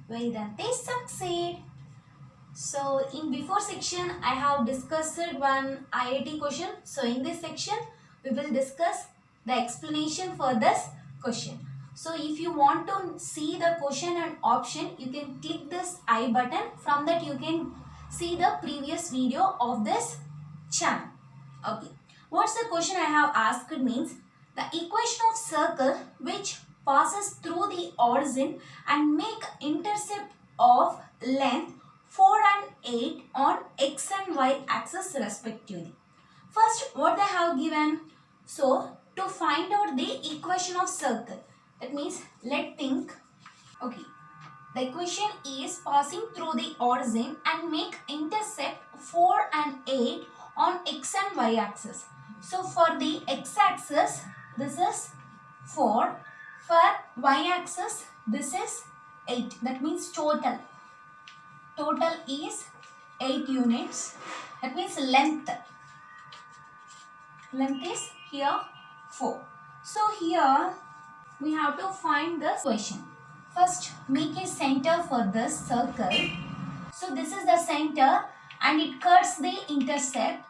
Vedante succeed. So in before section I have discussed one IIT question. So in this section we will discuss the explanation for this question. So if you want to see the question and option, you can click this I button. From that you can see the previous video of this channel. Okay. What's the question I have asked means the equation of circle which passes through the origin and make intercept of length 4 and 8 on x and y axis respectively. First, what they have given? So, to find out the equation of circle. That means, let's think. Okay. The equation is passing through the origin and make intercept 4 and 8 on x and y axis. So, for the x axis, this is 4. For y axis, this is 8. That means total. Total is 8 units. That means length. Length is here 4. So here we have to find the equation. First make a center for this circle. So this is the center and it cuts the intercept.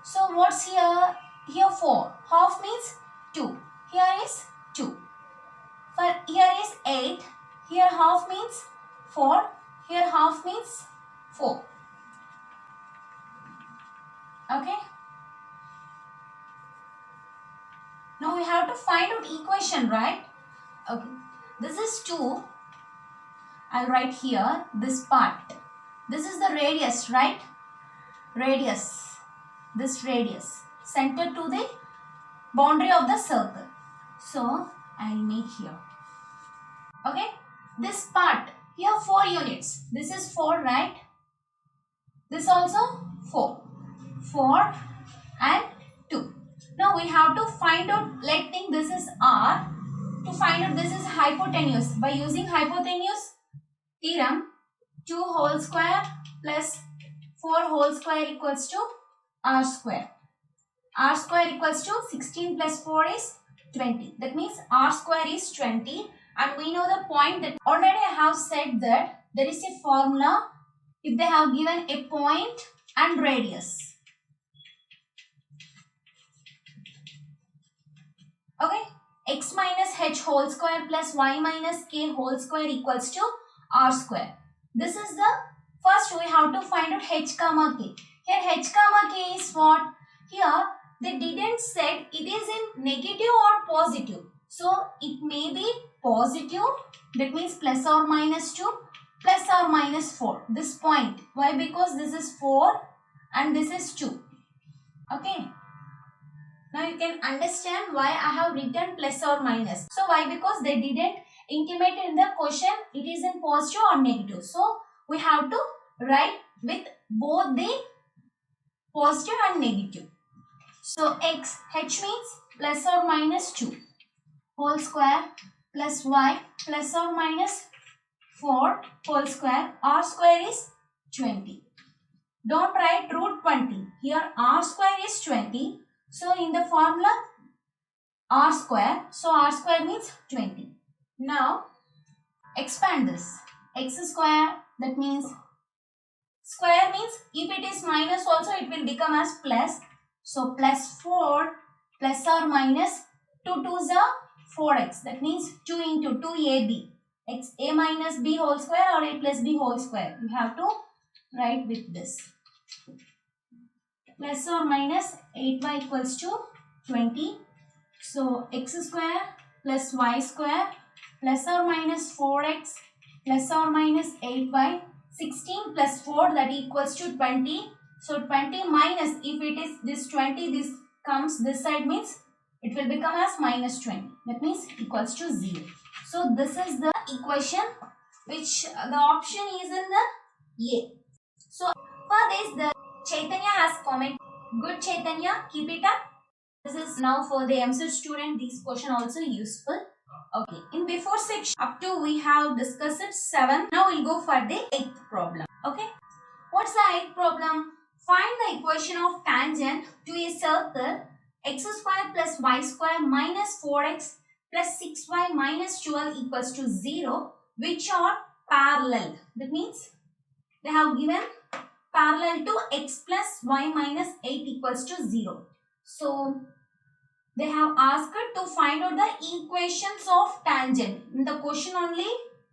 So what's here? Here 4. Half means 2. Here is 2. For here is 8. Here half means 4. Here half means 4. Okay. Now we have to find out equation, right? Okay. This is 2. I'll write here this part. This is the radius, right? Radius. This radius. Center to the boundary of the circle. So, I'll make here. Okay. This part. Here 4 units. This is 4, right? This also 4. 4 and 2. Now we have to find out, let's think this is R. To find out this is hypotenuse. By using hypotenuse theorem, 2 whole square plus 4 whole square equals to R square. R square equals to 16 plus 4 is 20. That means R square is 20. And we know the point that already I have said that there is a formula if they have given a point and radius. Okay. X minus h whole square plus y minus k whole square equals to r square. This is the first we have to find out h comma k. Here h comma k is what? Here they didn't said it is in negative or positive. So it may be positive, that means plus or minus 2, plus or minus 4. This point. Why? Because this is 4 and this is 2. Okay. Now you can understand why I have written plus or minus. So why? Because they didn't intimate in the question it is in positive or negative. So we have to write with both the positive and negative. So h means plus or minus 2 whole square plus y plus or minus 4 whole square. R square is 20. Don't write root 20. Here r square is 20. So in the formula r square. So r square means 20. Now expand this. X square, that means square means if it is minus also it will become as plus. So plus 4 plus or minus 2 2s are 4x. That means 2 into 2ab. X a minus b whole square or a plus b whole square. You have to write with this. Plus or minus 8y equals to 20. So x square plus y square plus or minus 4x plus or minus 8y. 16 plus 4 that equals to 20. So 20 minus, if it is this 20, this comes this side means it will become as minus 20. That means equals to 0. So this is the equation which the option is in the A. So for this the Chaitanya has comment. Good Chaitanya, keep it up. This is now for the MC student. This question also useful. Okay. In before section up to we have discussed 7. Now we'll go for the 8th problem. Okay. What's the 8th problem? Find the equation of tangent to a circle x square plus y square minus 4x plus 6y minus 12 equals to 0, which are parallel. That means they have given parallel to x plus y minus 8 equals to 0. So they have asked to find out the equations of tangent. In the question only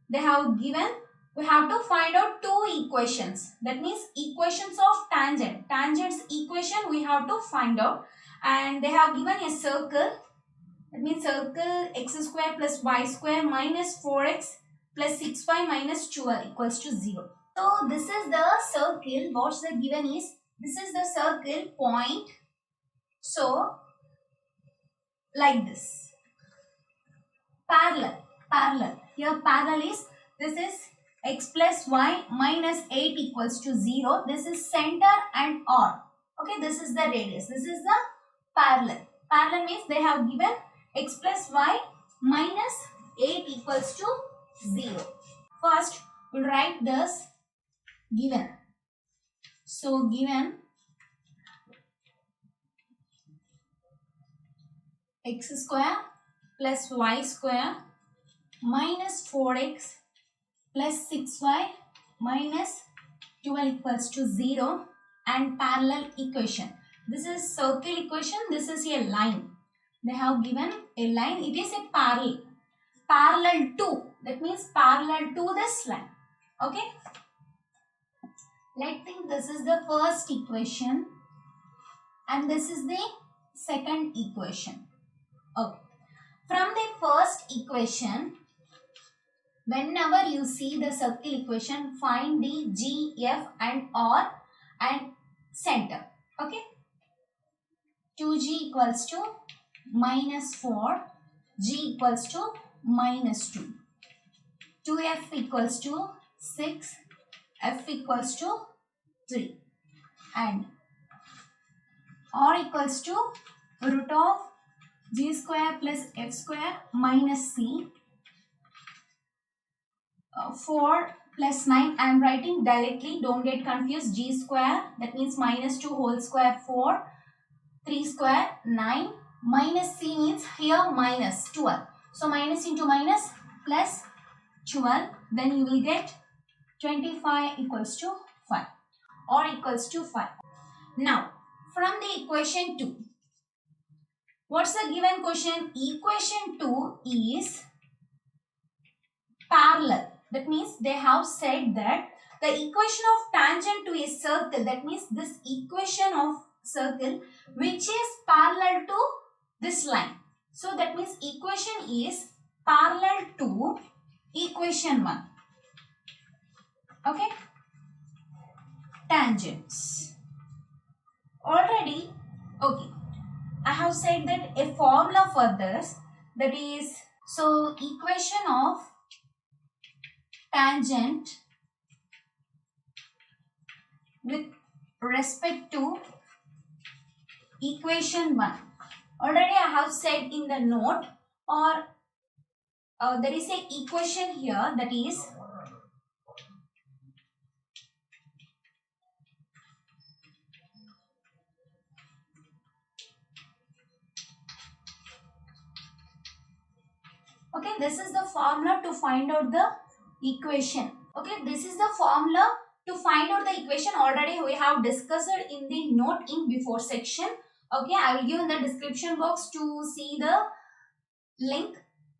they have given, we have to find out two equations. That means equations of tangent. Tangent's equation we have to find out. And they have given a circle. That means circle x square plus y square minus 4x plus 6y minus 12 equals to 0. So this is the circle. What's the given is, this is the circle point. So like this. Parallel. Here parallel is, this is x plus y minus 8 equals to 0. This is center and R. Okay, this is the radius. This is the parallel. Parallel means they have given x plus y minus 8 equals to 0. First, we'll write this given. So, given x square plus y square minus 4x plus 6y minus 12 equals to 0 and parallel equation. This is circle equation. This is a line. They have given a line. It is a parallel to. That means parallel to this line. Okay. Let's think this is the first equation and this is the second equation. Okay. From the first equation, whenever you see the circle equation, find the G, F and R and center. Okay. 2G equals to minus 4, G equals to minus 2. 2F equals to 6, F equals to 3 and R equals to root of G square plus F square minus C. 4 plus 9, I am writing directly, don't get confused. G square, that means minus 2 whole square 4, 3 square 9, minus C means here minus 12. So minus into minus plus 12, then you will get 25 equals to 5 or equals to 5. Now from the equation 2, what's the given question? Equation 2 is parallel. That means they have said that the equation of tangent to a circle, that means this equation of circle which is parallel to this line. So that means equation is parallel to equation 1. Okay. Tangents. Already, okay. I have said that a formula for this, that is, so equation of tangent with respect to equation 1. Already I have said in the note, or there is a equation here, that is okay, this is the formula to find out the equation. Okay, this is the formula to find out the equation. Already we have discussed it in the note in before section. Okay, I will give in the description box to see the link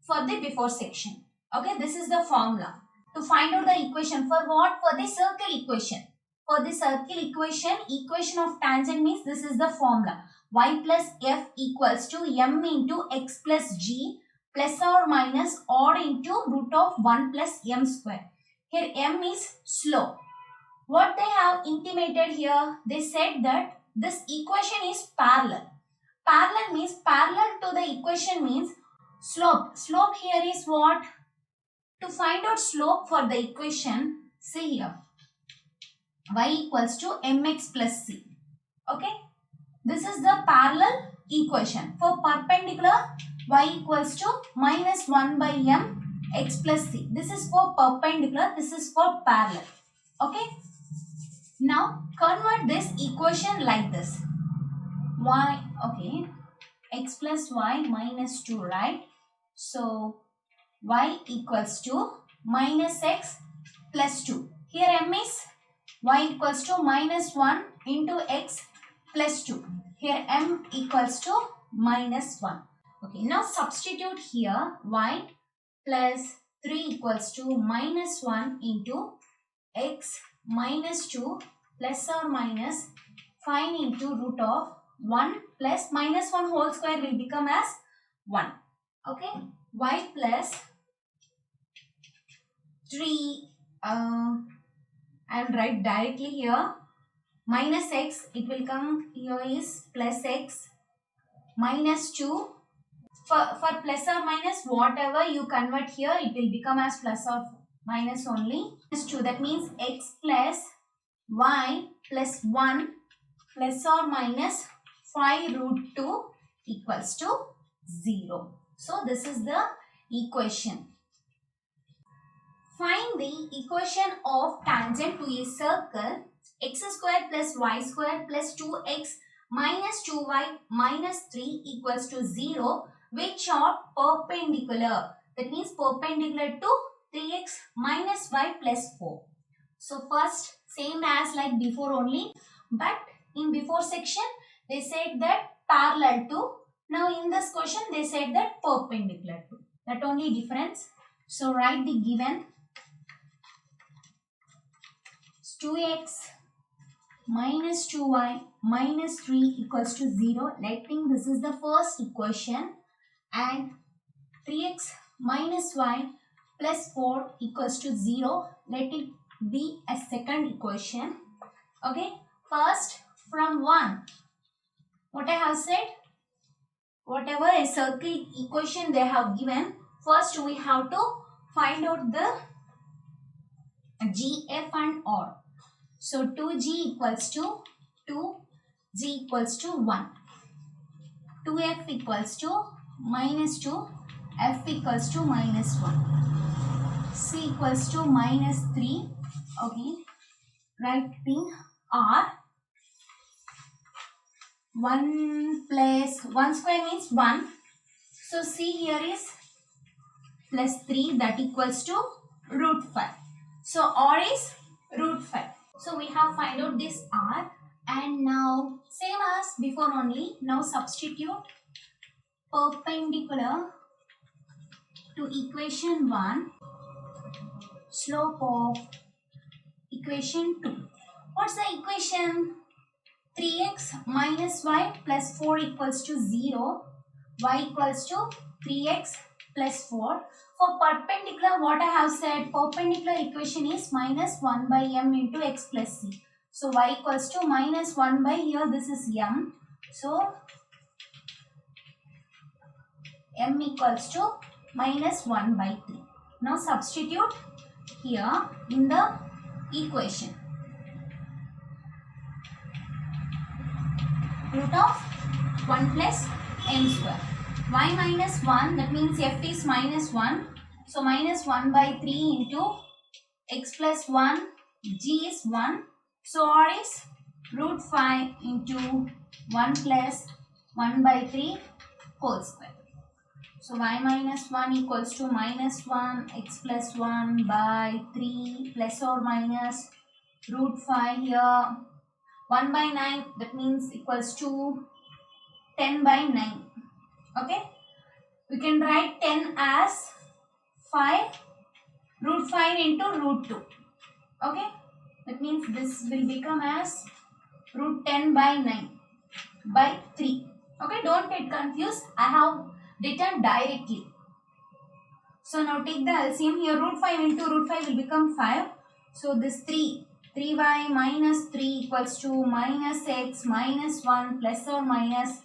for the before section. Okay, this is the formula to find out the equation. For what? For the circle equation. For the circle equation, equation of tangent means this is the formula. Y plus F equals to M into X plus G plus or minus or into root of 1 plus M square. Here M is slope. What they have intimated here, they said that this equation is parallel. Parallel means parallel to the equation means slope. Slope here is what? To find out slope for the equation, see here. Y equals to mx plus c. Okay. This is the parallel equation. For perpendicular, y equals to minus 1 by m x plus c. This is for perpendicular. This is for parallel. Okay. Now convert this equation like this. Y, okay, x plus y minus 2, right? So y equals to minus x plus 2. Here m is y equals to minus 1 into x plus 2. Here m equals to minus 1. Okay, now substitute here y plus 3 equals to minus 1 into x minus 2 plus or minus 5 into root of 1 plus minus 1 whole square will become as 1. Okay, y plus 3, I will write directly here, minus x, it will come here is plus x minus 2. For plus or minus, whatever you convert here, it will become as plus or minus only. Plus 2, that means x plus y plus 1 plus or minus 5 root 2 equals to 0. So this is the equation. Find the equation of tangent to a circle x square plus y square plus 2x minus 2y minus 3 equals to 0, which are perpendicular. That means perpendicular to 3x minus y plus 4. So first, same as like before only, but in before section they said that parallel to. Now in this question they said that perpendicular to. That only difference. So write the given 2x minus 2y minus 3 equals to 0. Letting this is the first equation, and 3x minus y plus 4 equals to 0. Let it be a second equation. Okay, first from 1, what I have said, whatever a circle equation they have given, first we have to find out the g, f and r. So 2g equals to 2, g equals to 1, 2f equals to minus 2, f equals to minus 1, c equals to minus 3. Okay, writing r, 1 plus 1 square means 1. So c here is plus 3, that equals to root 5. So r is root 5. So we have find out this r, and now same as before only, now substitute perpendicular to equation 1, slope of equation 2. What's the equation? 3x minus y plus 4 equals to 0, y equals to 3x plus 4. For perpendicular, what I have said, perpendicular equation is minus 1 by m into x plus c. So y equals to minus 1 by, here this is m. So m equals to minus 1 by 3. Now substitute here in the equation. Root of 1 plus m square. Y minus 1, that means f is minus 1. So minus 1 by 3 into x plus 1, g is 1. So r is root 5 into 1 plus 1 by 3 whole square. So y minus 1 equals to minus 1 x plus 1 by 3 plus or minus root 5 here. 1 by 9, that means equals to 10 by 9. Okay, we can write 10 as 5 root 5 into root 2. Okay, that means this will become as root 10 by 9 by 3. Okay, don't get confused, I have written directly. So now take the LCM here, root 5 into root 5 will become 5. So this 3y minus 3 equals to minus x minus 1 plus or minus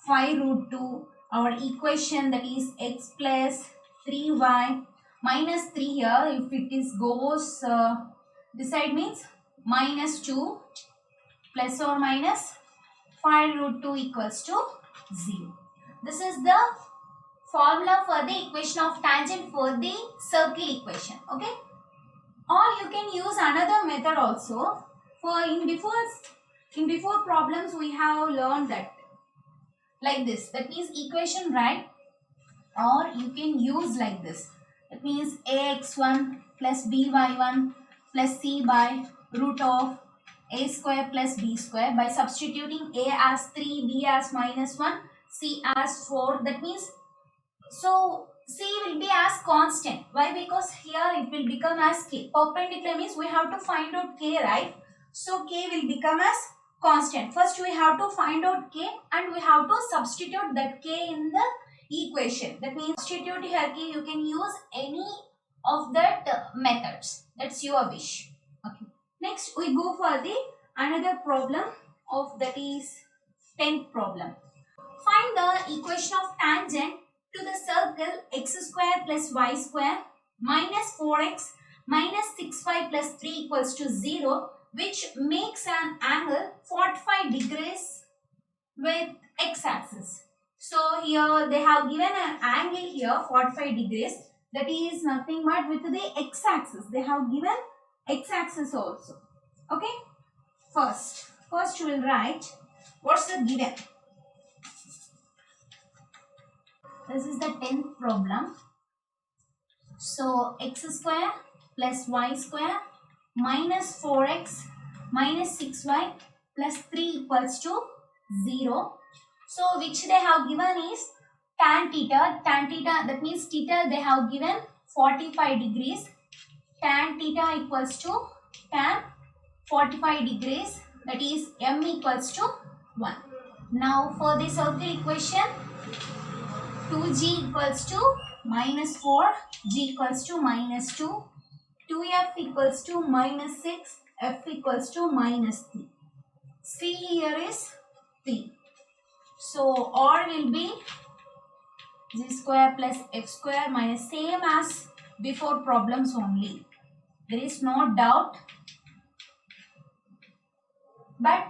5 root 2. Our equation, that is x plus 3y minus 3 here, if it is goes this side means minus 2 plus or minus 5 root 2 equals to 0. This is the formula for the equation of tangent for the circle equation. Okay, or you can use another method also. For in before problems we have learned that like this, that means equation right, or you can use like this, that means ax1 plus by1 plus c by root of a square plus b square by substituting a as 3, b as -1, c as 4. That means, so c will be as constant. Why? Because here it will become as k. Perpendicular means we have to find out k, right? So k will become as constant. First we have to find out k and we have to substitute that k in the equation. That means substitute here k, you can use any of that methods. That's your wish. Okay. Next we go for the another problem of, that is 10th problem. Find the equation of tangent to the circle x square plus y square minus 4x minus 6y plus 3 equals to 0, which makes an angle 45 degrees with x-axis. So here they have given an angle here 45 degrees, that is nothing but with the x-axis. They have given x-axis also. Okay. First you will write what's the given. This is the 10th problem. So x square plus y square minus 4x minus 6y plus 3 equals to 0. So which they have given is tan theta. Tan theta, that means theta they have given 45 degrees. Tan theta equals to tan 45 degrees, that is m equals to 1. Now for the circle equation, 2g equals to minus 4, g equals to minus 2, 2f equals to minus 6, f equals to minus 3. C here is 3. So R will be g square plus f square minus, same as before problems only. There is no doubt. But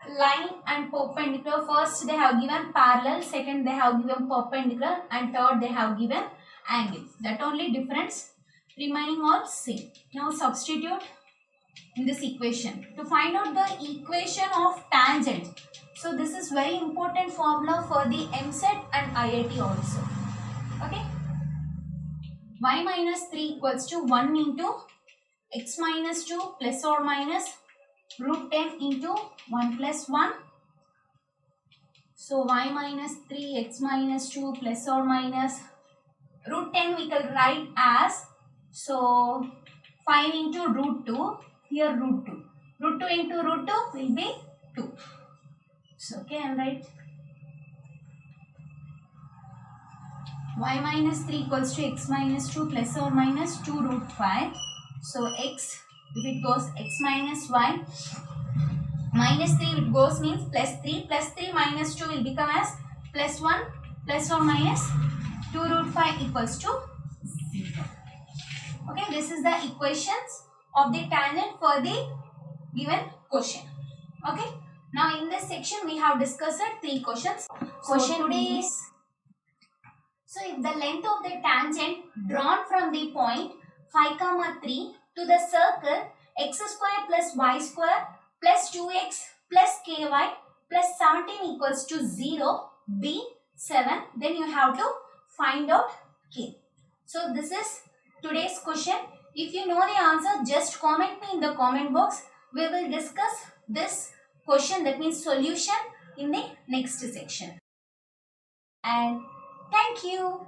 line and perpendicular, first they have given parallel, second they have given perpendicular, and third they have given angle. That only difference, remaining all same. Now substitute in this equation to find out the equation of tangent. So this is very important formula for the MSET and IIT also. Okay. Y minus 3 equals to 1 into x minus 2 plus or minus root 10 into 1 plus 1. So y minus 3 x minus 2 plus or minus root 10 we can write as, so 5 into root 2, here root 2. Root 2 into root 2 will be 2. So okay, I'll write y minus 3 equals to x minus 2 plus or minus 2 root 5. So x, if it goes x minus y, minus 3 it goes means plus 3 minus 2 will become as plus 1 plus or minus 2 root 5 equals to 0. Okay, this is the equations of the tangent for the given question. Okay, now in this section we have discussed 3 questions. Question is, so if the length of the tangent drawn from the point 5, 3 to the circle x square plus y square plus 2x plus ky plus 17 equals to 0 be 7, then you have to find out k. So this is today's question. If you know the answer, just comment me in the comment box. We will discuss this question, that means solution, in the next section. And thank you.